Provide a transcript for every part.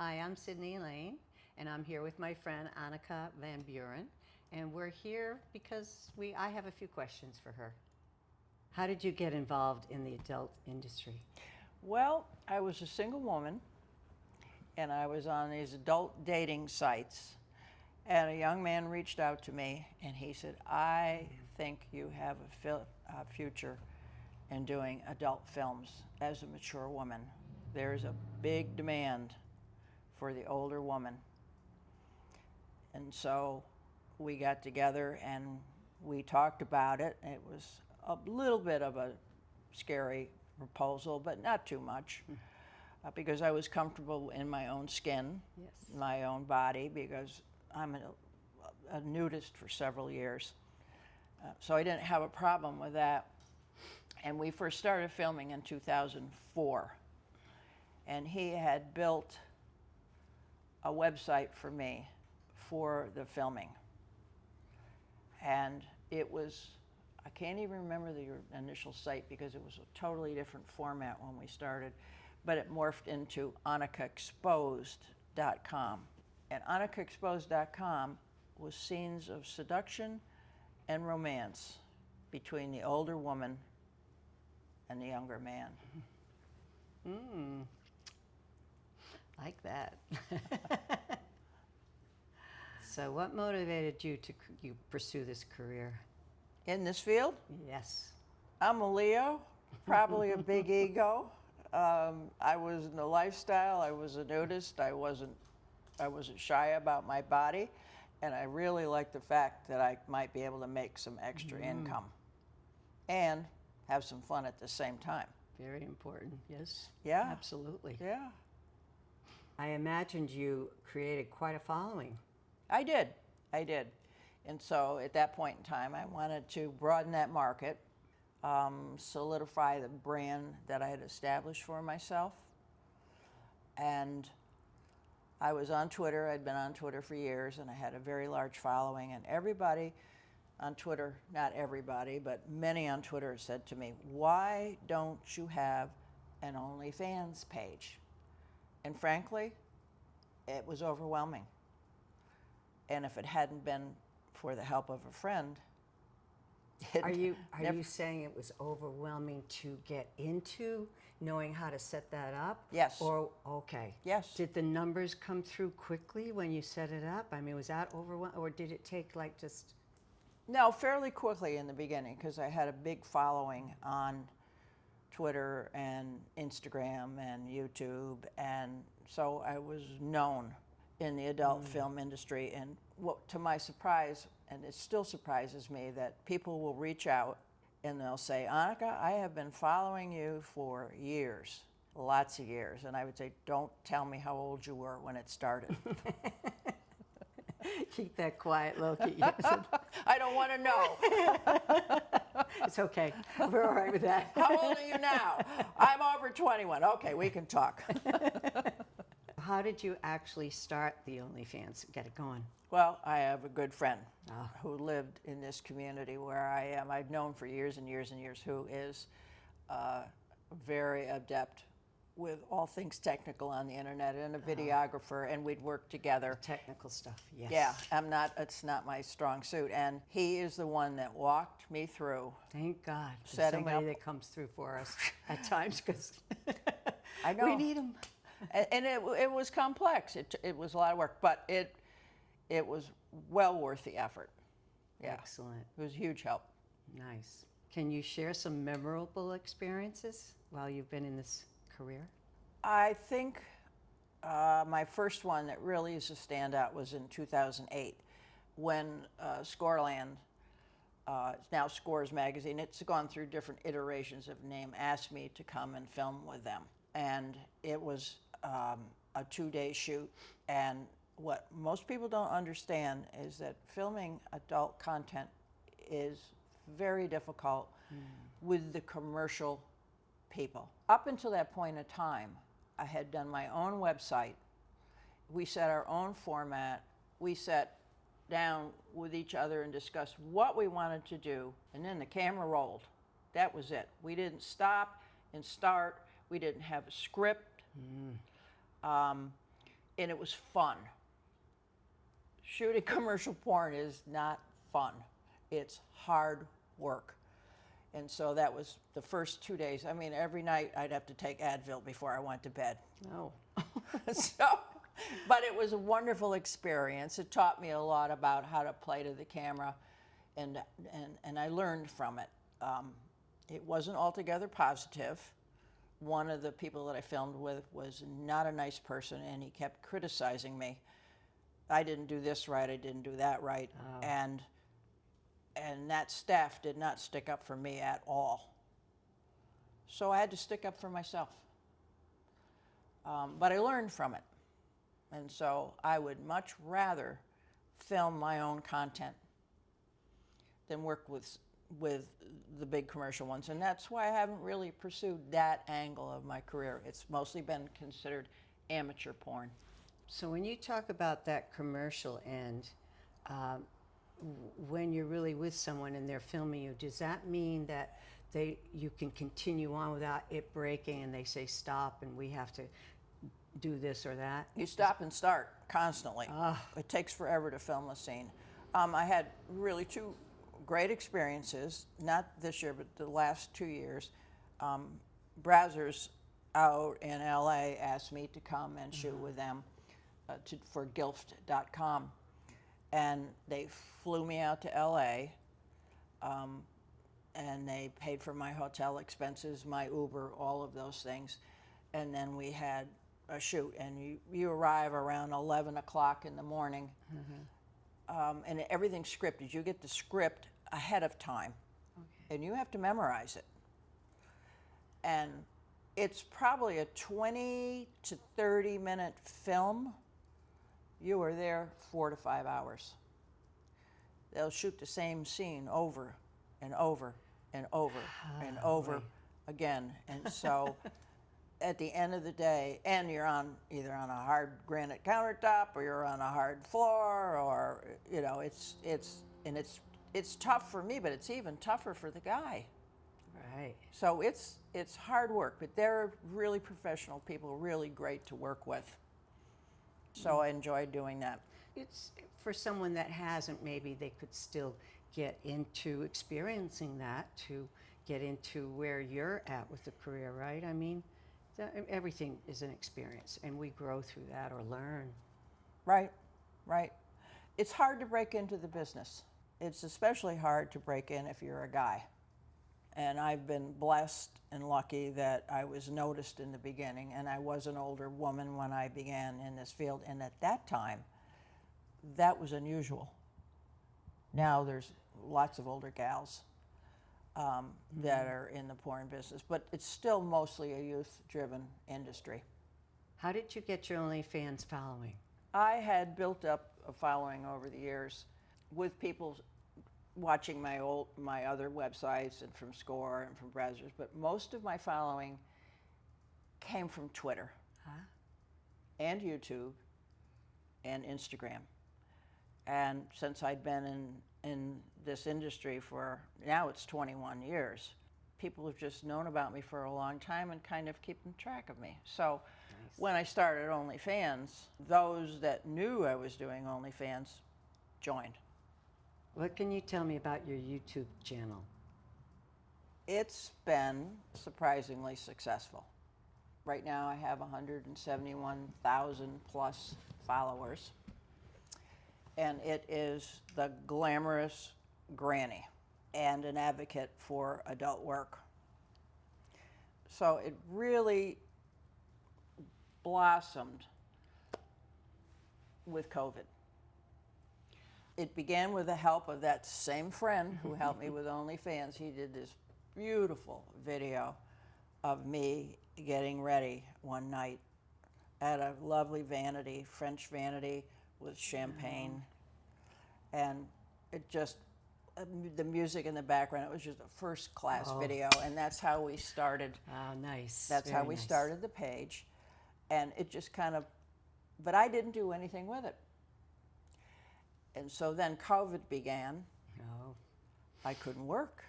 Hi, I'm Sydney Lane, and I'm here with my friend Anneke Van Buren, and we're here because I have a few questions for her. How did you get involved in the adult industry? Well, I was a single woman, and I was on these adult dating sites, and a young man reached out to me, and he said, I think you have a future in doing adult films as a mature woman. There's a big demand for the older woman. And so we got together and we talked about it. It was a little bit of a scary proposal, but not too much, because I was comfortable in my own skin, Yes. my own body, because I'm a nudist for several years. So I didn't have a problem with that. And we first started filming in 2004. And he had built a website for me for the filming. And it was, I can't even remember the initial site because it was a totally different format when we started, but it morphed into AnnikeExposed.com. And AnnikeExposed.com was scenes of seduction and romance between the older woman and the younger man. Like that. So what motivated you to pursue this career? In this field, Yes. I'm a Leo, probably a big ego. I was in the lifestyle. I was a nudist. I wasn't shy about my body, and I really liked the fact that I might be able to make some extra income and have some fun at the same time. Very important. Yes. Yeah. Absolutely. Yeah, I imagined you created quite a following. I did. And so at that point in time, I wanted to broaden that market, solidify the brand that I had established for myself. And I was on Twitter. I'd been on Twitter for years, and I had a very large following. And everybody on Twitter, not everybody, but many on Twitter said to me, why don't you have an OnlyFans page? And frankly, it was overwhelming. And if it hadn't been for the help of a friend, Are you saying it was overwhelming to get into, knowing how to set that up? Yes. Or okay. Yes. Did the numbers come through quickly when you set it up? I mean, was that overwhelming, or did it take like just? No, fairly quickly in the beginning, because I had a big following on Twitter and Instagram and YouTube, and so I was known in the adult film industry. And what, to my surprise, and it still surprises me, that people will reach out and they'll say, Anneke, I have been following you for years, lots of years. And I would say, don't tell me how old you were when it started. Keep that quiet, Loki. I don't want to know. It's okay. We're all right with that. How old are you now? I'm over 21. Okay, we can talk. How did you actually start the OnlyFans? Get it going. Well, I have a good friend who lived in this community where I am. I've known for years and years and years, who is very adept with all things technical on the internet, and a videographer, and we'd work together. Technical stuff, yes. Yeah, it's not my strong suit. And he is the one that walked me through. Thank God. There's Setting somebody up- that comes through for us at times, because I know. we need them. And it was complex. It was a lot of work, but it was well worth the effort. Yeah. Excellent. It was a huge help. Nice. Can you share some memorable experiences while you've been in this career? I think my first one that really is a standout was in 2008, when Scoreland, it's now Scores magazine, it's gone through different iterations of name, asked me to come and film with them. And it was a 2-day shoot. And what most people don't understand is that filming adult content is very difficult with the commercial people. Up until that point in time, I had done my own website. We set our own format. We sat down with each other and discussed what we wanted to do, and then the camera rolled. That was it. We didn't stop and start. We didn't have a script. and it was fun. Shooting commercial porn is not fun. It's hard work. And so that was the first 2 days. I mean, every night I'd have to take Advil before I went to bed. Oh. So, but it was a wonderful experience. It taught me a lot about how to play to the camera, and I learned from it. It wasn't altogether positive. One of the people that I filmed with was not a nice person, and he kept criticizing me. I didn't do this right, I didn't do that right, and that staff did not stick up for me at all. So I had to stick up for myself. But I learned from it. And so I would much rather film my own content than work with the big commercial ones. And that's why I haven't really pursued that angle of my career. It's mostly been considered amateur porn. So when you talk about that commercial end, when you're really with someone and they're filming you, does that mean that you can continue on without it breaking and they say stop and we have to do this or that? You stop and start constantly. It takes forever to film a scene. I had really two great experiences, not this year, but the last 2 years. Brazzers out in LA asked me to come and shoot with them for gilft.com. And they flew me out to LA, and they paid for my hotel expenses, my Uber, all of those things. And then we had a shoot, and you arrive around 11 o'clock in the morning, and everything's scripted. You get the script ahead of time, and you have to memorize it. And it's probably a 20 to 30 minute film. You are there 4 to 5 hours. They'll shoot the same scene over and over and over and over again. And so at the end of the day, and you're either on a hard granite countertop or you're on a hard floor, or it's tough for me, but it's even tougher for the guy. Right. So it's hard work, but they're really professional people, really great to work with. So I enjoy doing that. It's for someone that hasn't, maybe they could still get into experiencing that to get into where you're at with the career, right? I mean, everything is an experience, and we grow through that or learn. Right, right. It's hard to break into the business. It's especially hard to break in if you're a guy. And I've been blessed and lucky that I was noticed in the beginning, and I was an older woman when I began in this field. And at that time, that was unusual. Now there's lots of older gals that are in the porn business, but it's still mostly a youth-driven industry. How did you get your OnlyFans following? I had built up a following over the years with people watching my other websites and from Score and from Brazzers, but most of my following came from Twitter and YouTube and Instagram. And since I'd been in this industry for, now it's 21 years, people have just known about me for a long time and kind of keeping track of me. So when I started OnlyFans, those that knew I was doing OnlyFans joined. What can you tell me about your YouTube channel? It's been surprisingly successful. Right now I have 171,000 plus followers, and it is the glamorous granny and an advocate for adult work. So it really blossomed with COVID. It began with the help of that same friend who helped me with OnlyFans. He did this beautiful video of me getting ready one night at a lovely vanity, French vanity with champagne. And it just, the music in the background, it was just a first class video. And that's how we started. Oh, nice. That's how we started the page. And it just kind of, but I didn't do anything with it. And so then COVID began. Oh. I couldn't work.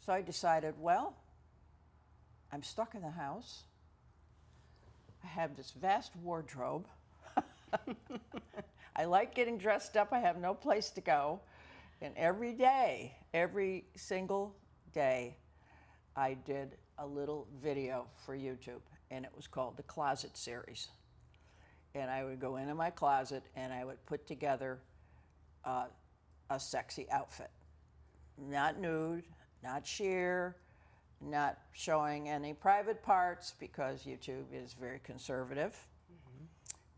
So I decided, well, I'm stuck in the house. I have this vast wardrobe. I like getting dressed up. I have no place to go. And every day, every single day, I did a little video for YouTube, and it was called the Closet Series. And I would go into my closet and I would put together a sexy outfit. Not nude, not sheer, not showing any private parts because YouTube is very conservative. Mm-hmm.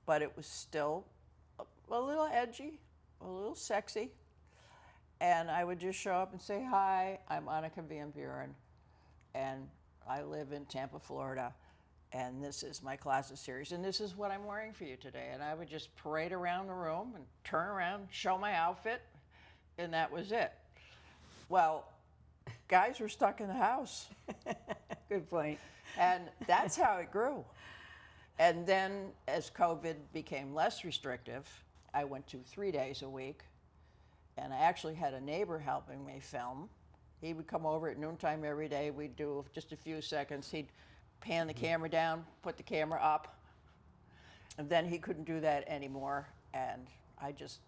But it was still a little edgy, a little sexy. And I would just show up and say, hi, I'm Anneke Van Buren, and I live in Tampa, Florida, and this is my Closet Series, and this is what I'm wearing for you today. And I would just parade around the room and turn around, show my outfit, and that was it. Well, guys were stuck in the house. Good point. And that's how it grew. And then as COVID became less restrictive, I went to 3 days a week. And I actually had a neighbor helping me film. He would come over at noontime every day. We'd do just a few seconds. He'd pan the camera down, put the camera up. And then he couldn't do that anymore. And I just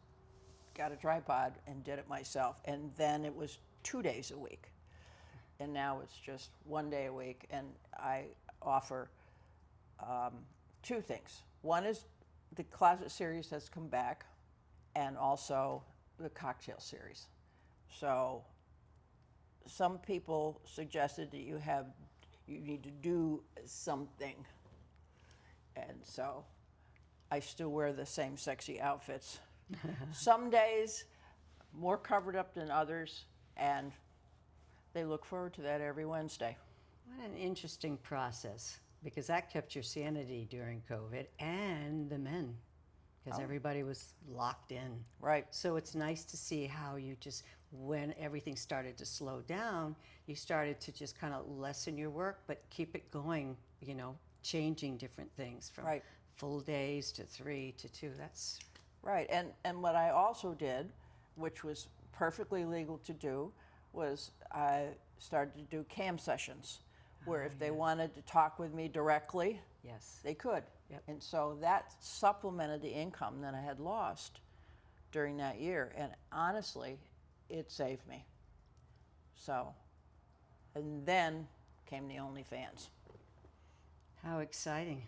got a tripod and did it myself. And then it was 2 days a week. And now it's just 1 day a week. And I offer two things. One is the Closet Series has come back, and also the cocktail series. So some people suggested that you need to do something. And so I still wear the same sexy outfits. Some days more covered up than others, and they look forward to that every Wednesday. What an interesting process, because that kept your sanity during COVID, and the men, because everybody was locked in. Right. So it's nice to see how you just, when everything started to slow down, you started to just kind of lessen your work, but keep it going, you know, changing different things from Right. full days to 3 to 2. That's Right, and what I also did, which was perfectly legal to do, was I started to do cam sessions, where if they wanted to talk with me directly, yes. they could. Yep. And so that supplemented the income that I had lost during that year, and honestly, it saved me. So, and then came the OnlyFans. How exciting.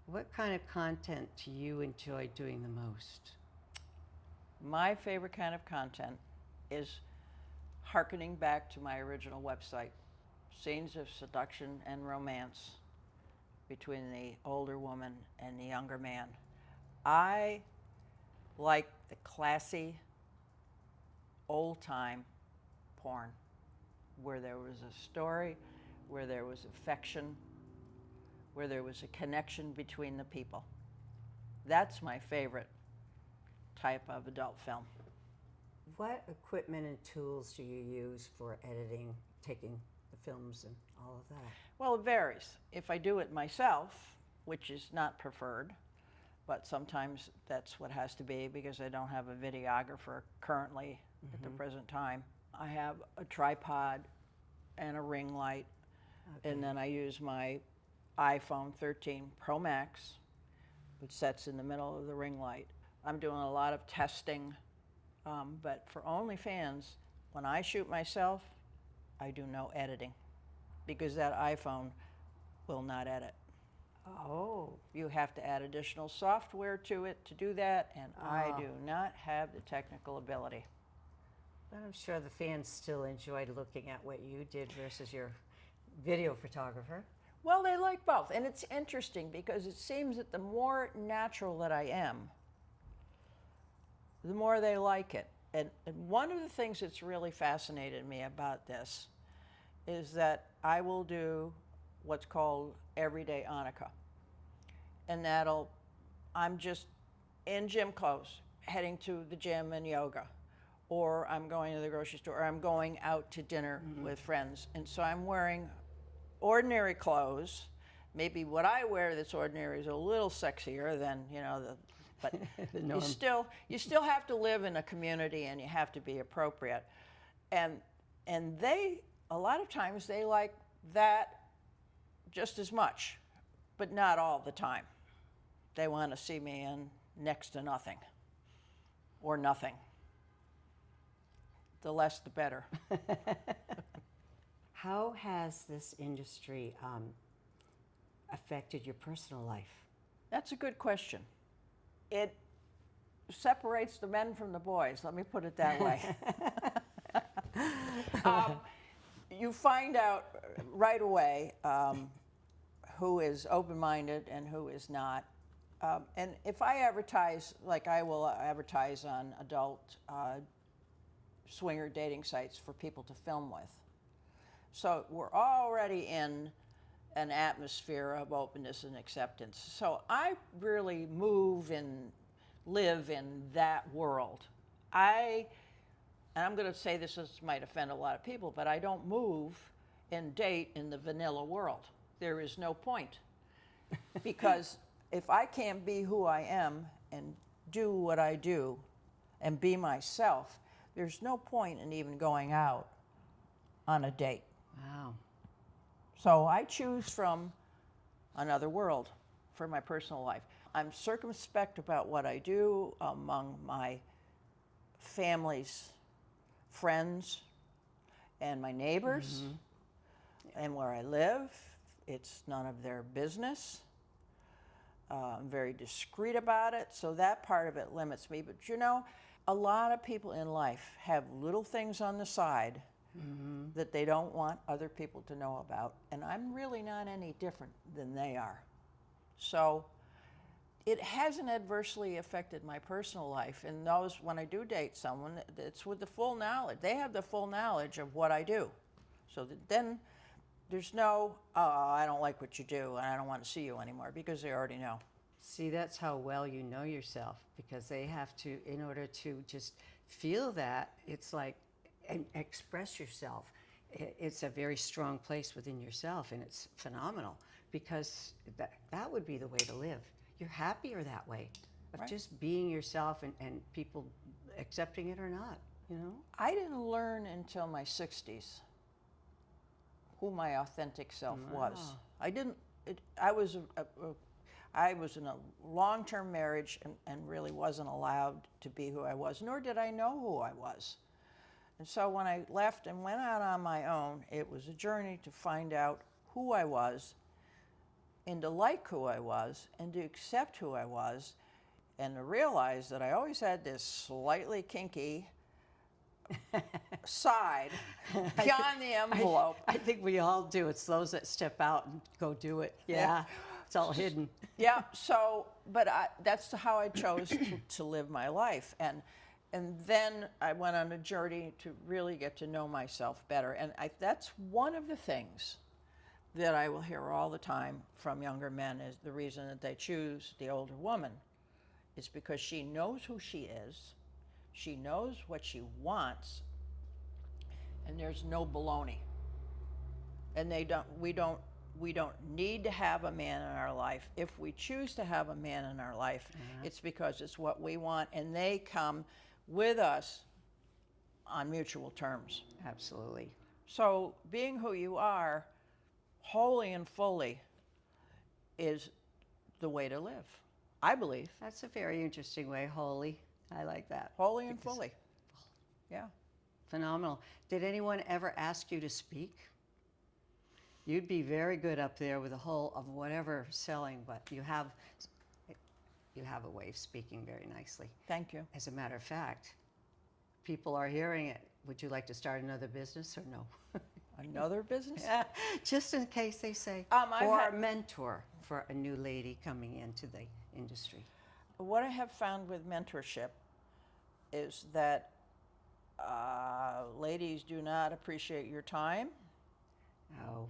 What kind of content do you enjoy doing the most? My favorite kind of content is hearkening back to my original website, scenes of seduction and romance between the older woman and the younger man. I like the classy, old-time porn, where there was a story, where there was affection, where there was a connection between the people. That's my favorite type of adult film. What equipment and tools do you use for editing, taking the films and all of that? Well, it varies. If I do it myself, which is not preferred, but sometimes that's what has to be because I don't have a videographer currently at the present time. I have a tripod and a ring light, and then I use my iPhone 13 Pro Max, which sets in the middle of the ring light. I'm doing a lot of testing, but for OnlyFans, when I shoot myself, I do no editing because that iPhone will not edit. Oh. You have to add additional software to it to do that, and I do not have the technical ability. But I'm sure the fans still enjoyed looking at what you did versus your video photographer. Well, they like both, and it's interesting because it seems that the more natural that I am, the more they like it. And one of the things that's really fascinated me about this is that I will do what's called Everyday Anneke. And I'm just in gym clothes, heading to the gym and yoga, or I'm going to the grocery store, or I'm going out to dinner with friends. And so I'm wearing ordinary clothes. Maybe what I wear that's ordinary is a little sexier than, but you still have to live in a community and you have to be appropriate. And they, a lot of times they like that just as much. but not all the time. They want to see me in next to nothing or nothing. The less, the better. How has this industry affected your personal life? That's a good question. It separates the men from the boys, let me put it that way. You find out right away who is open-minded and who is not. And if I advertise, like I will advertise on adult swinger dating sites for people to film with. So we're already in an atmosphere of openness and acceptance. So I really move and live in that world. And I'm going to say this might offend a lot of people, but I don't move and date in the vanilla world. There is no point. Because if I can't be who I am and do what I do and be myself, there's no point in even going out on a date. Wow. So I choose from another world for my personal life. I'm circumspect about what I do among my family's friends and my neighbors and where I live. It's none of their business. I'm very discreet about it, so that part of it limits me. But you know, a lot of people in life have little things on the side that they don't want other people to know about, and I'm really not any different than they are. So it hasn't adversely affected my personal life. And those, when I do date someone, it's with the full knowledge. They have the full knowledge of what I do. So that then there's no, oh, I don't like what you do and I don't want to see you anymore, because they already know. See, that's how well you know yourself, because they have to, in order to just feel that, it's like, and express yourself. It's a very strong place within yourself, and it's phenomenal, because that would be the way to live. You're happier that way, of Right. just being yourself and people accepting it or not, you know? I didn't learn until my 60s who my authentic self was. Wow. I didn't, I was in a long-term marriage and really wasn't allowed to be who I was, nor did I know who I was. And so when I left and went out on my own, it was a journey to find out who I was and to like who I was and to accept who I was and to realize that I always had this slightly kinky side beyond the envelope. I think we all do. It's those that step out and go do it. Yeah, it's all hidden. Yeah, so, but that's how I chose to live my life. And then I went on a journey to really get to know myself better. And that's one of the things that I will hear all the time from younger men, is the reason that they choose the older woman is because she knows who she is, she knows what she wants, and there's no baloney. And we don't need to have a man in our life. If we choose to have a man in our life, it's because it's what we want, and they come with us on mutual terms. Absolutely. So being who you are, wholly and fully, is the way to live, I believe. That's a very interesting way, holy. I like that. Wholly and Because- fully. Yeah. Phenomenal. Did anyone ever ask you to speak? You'd be very good up there with the whole of whatever selling, but you have a way of speaking very nicely. Thank you. As a matter of fact, people are hearing it. Would you like to start another business or no? Another business? Just in case they say, I've or had- a mentor for a new lady coming into the industry. What I have found with mentorship is that ladies do not appreciate your time. Oh,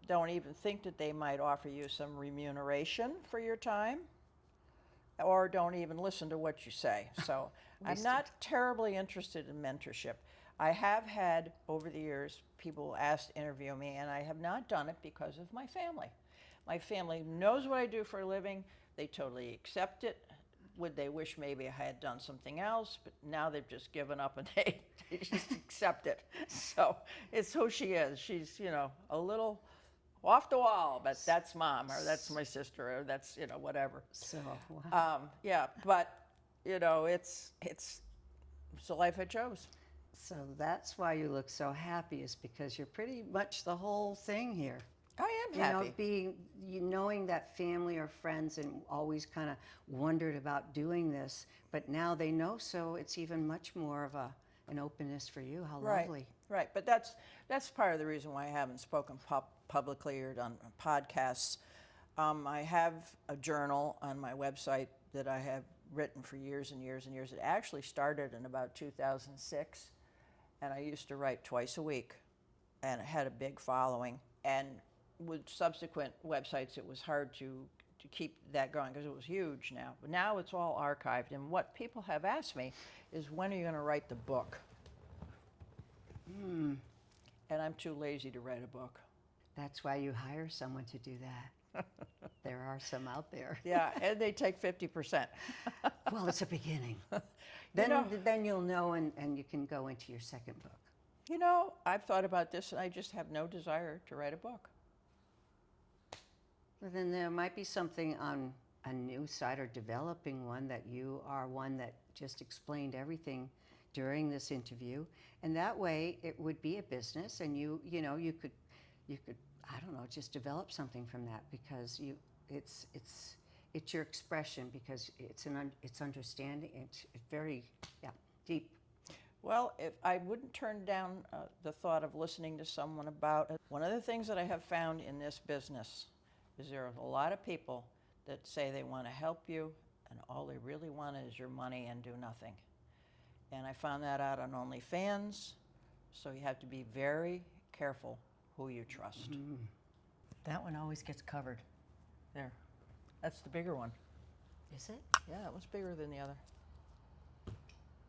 Don't even think that they might offer you some remuneration for your time, or don't even listen to what you say. So I'm not terribly interested in mentorship. I have had, over the years, people asked to interview me, and I have not done it because of my family. My family knows what I do for a living. They totally accept it. Would they wish maybe I had done something else? But now they've just given up and they just accept it. So it's who she is. She's, a little off the wall, but that's mom, or that's my sister, or that's, whatever. So, wow. Yeah, but, it's the life I chose. So that's why you look so happy, is because you're pretty much the whole thing here. I am You know, happy. knowing that family or friends and always kind of wondered about doing this, but now they know, so it's even much more of an openness for you. How Right, lovely. right. But that's part of the reason why I haven't spoken publicly or done podcasts. I have a journal on my website that I have written for years and years and years. It actually started in about 2006, and I used to write twice a week, and it had a big following. And with subsequent websites, it was hard to keep that going because it was huge now. But now it's all archived. And what people have asked me is, when are you going to write the book? And I'm too lazy to write a book. That's why you hire someone to do that. There are some out there. Yeah, and they take 50%. Well, it's a beginning. You know- Then you'll know, and you can go into your second book. I've thought about this, and I just have no desire to write a book. Well, then there might be something on a new site or developing one, that you are one that just explained everything during this interview, and that way it would be a business, and you could I don't know, just develop something from that, because it's your expression, because it's understanding, it's very deep. Well, if I wouldn't turn down the thought of listening to someone about it. One of the things that I have found in this business is there are a lot of people that say they want to help you, and all they really want is your money and do nothing. And I found that out on OnlyFans, so you have to be very careful who you trust. That one always gets covered. There. That's the bigger one. Is it? Yeah, that one's bigger than the other.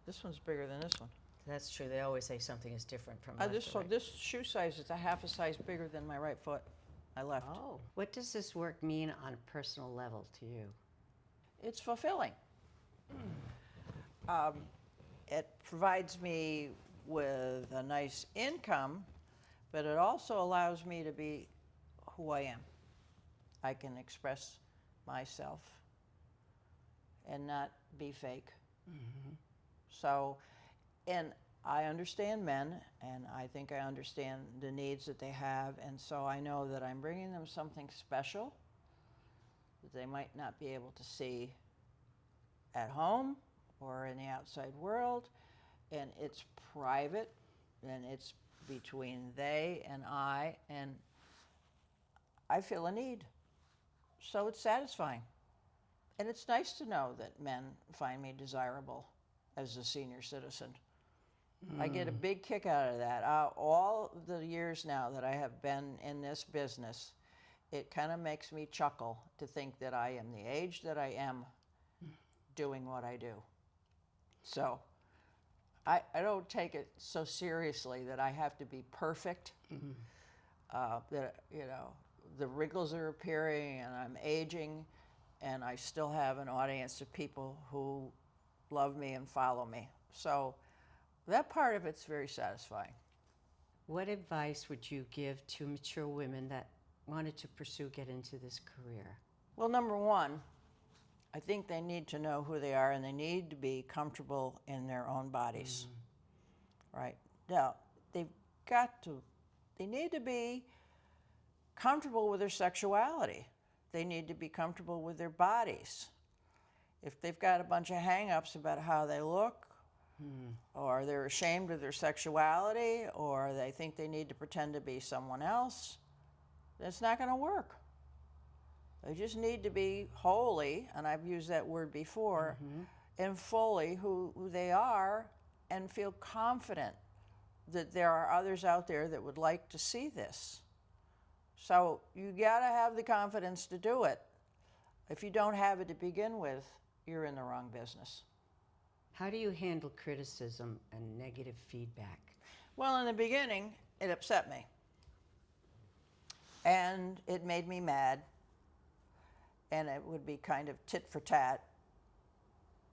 This one's bigger than this one. That's true. They always say something is different from left to right. This shoe size is a half a size bigger than my right foot. I left. Oh. What does this work mean on a personal level to you? It's fulfilling. It provides me with a nice income, but it also allows me to be who I am. I can express myself and not be fake. So, and I understand men, and I think I understand the needs that they have, and so I know that I'm bringing them something special that they might not be able to see at home or in the outside world, and it's private, and it's between they and I feel a need. So it's satisfying. And it's nice to know that men find me desirable as a senior citizen. I get a big kick out of that. All the years now that I have been in this business, it kind of makes me chuckle to think that I am the age that I am doing what I do. So I don't take it so seriously that I have to be perfect, that, the wrinkles are appearing and I'm aging, and I still have an audience of people who love me and follow me. So that part of it's very satisfying. What advice would you give to mature women that wanted to get into this career? Well, number one, I think they need to know who they are, and they need to be comfortable in their own bodies. Right? Now, they need to be comfortable with their sexuality. They need to be comfortable with their bodies. If they've got a bunch of hang-ups about how they look, or they're ashamed of their sexuality, or they think they need to pretend to be someone else, it's not going to work. They just need to be wholly, and I've used that word before, and fully who they are, and feel confident that there are others out there that would like to see this. So you got to have the confidence to do it. If you don't have it to begin with, you're in the wrong business. How do you handle criticism and negative feedback? Well, in the beginning, it upset me. And it made me mad. And it would be kind of tit for tat.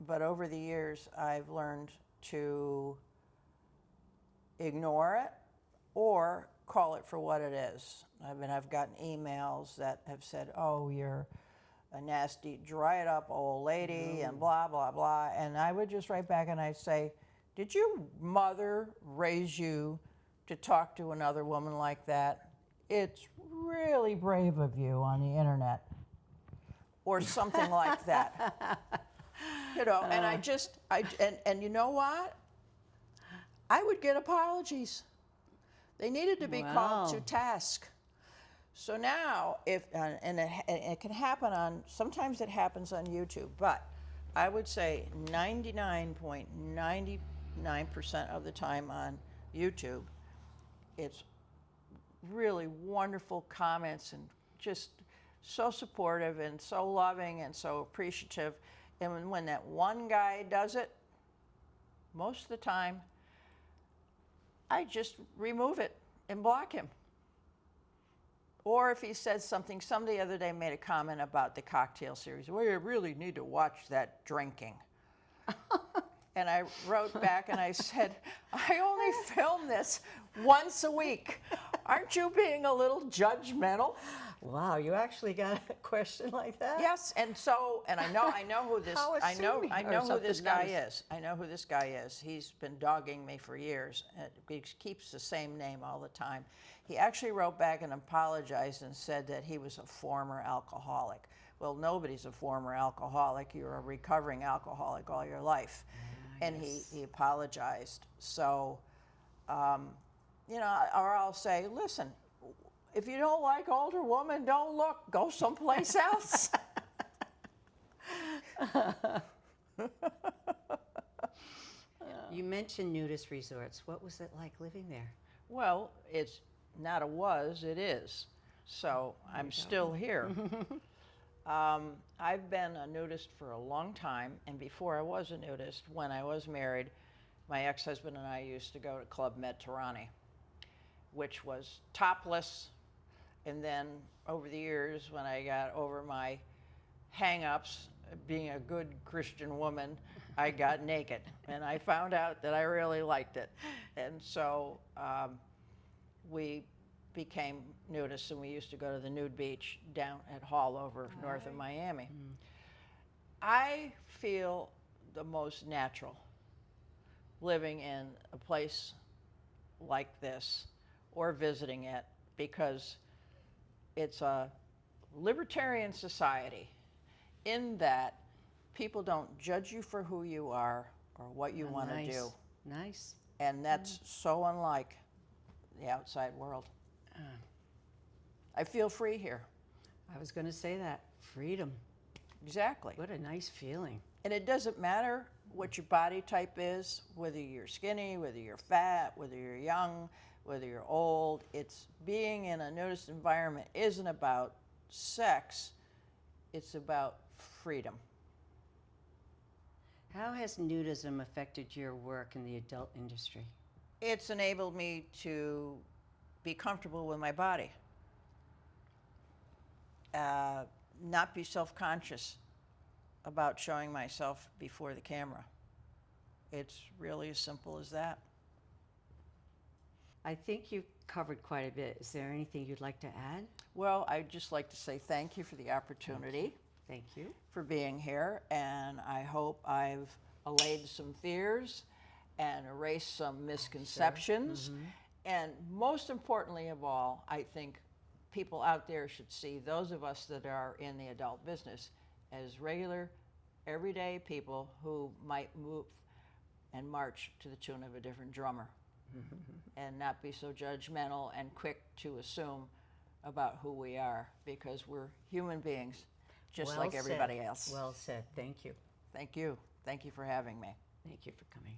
But over the years, I've learned to ignore it or call it for what it is. I mean, I've gotten emails that have said, "Oh, you're a nasty, dried up old lady," and blah, blah, blah. And I would just write back and I'd say, "Did your mother raise you to talk to another woman like that? It's really brave of you on the internet." Or something like that. You know, and and you know what? I would get apologies. They needed to be called to Wow. task. So now, if and it can happen on, sometimes it happens on YouTube, but I would say 99.99% of the time on YouTube, it's really wonderful comments and just so supportive and so loving and so appreciative. And when that one guy does it, most of the time, I just remove it and block him. Or if he says something, somebody the other day made a comment about the cocktail series. "Well, you really need to watch that drinking." And I wrote back and I said, "I only film this once a week. Aren't you being a little judgmental?" Wow, you actually got a question like that? Yes, and I know who this How assuming, I or know who this something guy nice. is. I know who this guy is. He's been dogging me for years. He keeps the same name all the time. He actually wrote back and apologized and said that he was a former alcoholic. Well, nobody's a former alcoholic. You're a recovering alcoholic all your life. And Yes. he apologized. So, you know, or I'll say, "Listen, if you don't like older women, don't look. Go someplace else." You mentioned nudist resorts. What was it like living there? Well, it's not a was, it is. So I'm still here. I've been a nudist for a long time, and before I was a nudist, when I was married, my ex-husband and I used to go to Club Mediterranean, which was topless. And then over the years, when I got over my hang-ups, being a good Christian woman, I got naked, and I found out that I really liked it. And so we became nudists, and we used to go to the nude beach down at Hallover, north of Miami. I feel the most natural living in a place like this or visiting it, because it's a libertarian society in that people don't judge you for who you are or what you want to Nice. do. Nice. And that's so unlike the outside world. I feel free here. I was going to say that. Freedom. Exactly. What a nice feeling. And it doesn't matter what your body type is, whether you're skinny, whether you're fat, whether you're young, whether you're old. It's being in a nudist environment isn't about sex, it's about freedom. How has nudism affected your work in the adult industry? It's enabled me to be comfortable with my body, not be self-conscious about showing myself before the camera. It's really as simple as that. I think you've covered quite a bit. Is there anything you'd like to add? Well, I'd just like to say thank you for the opportunity, Thank you. for being here, and I hope I've allayed some fears and erased some misconceptions. And most importantly of all, I think people out there should see those of us that are in the adult business as regular, everyday people who might move and march to the tune of a different drummer and not be so judgmental and quick to assume about who we are, because we're human beings just like everybody else. Well said. Thank you. Thank you. Thank you for having me. Thank you for coming.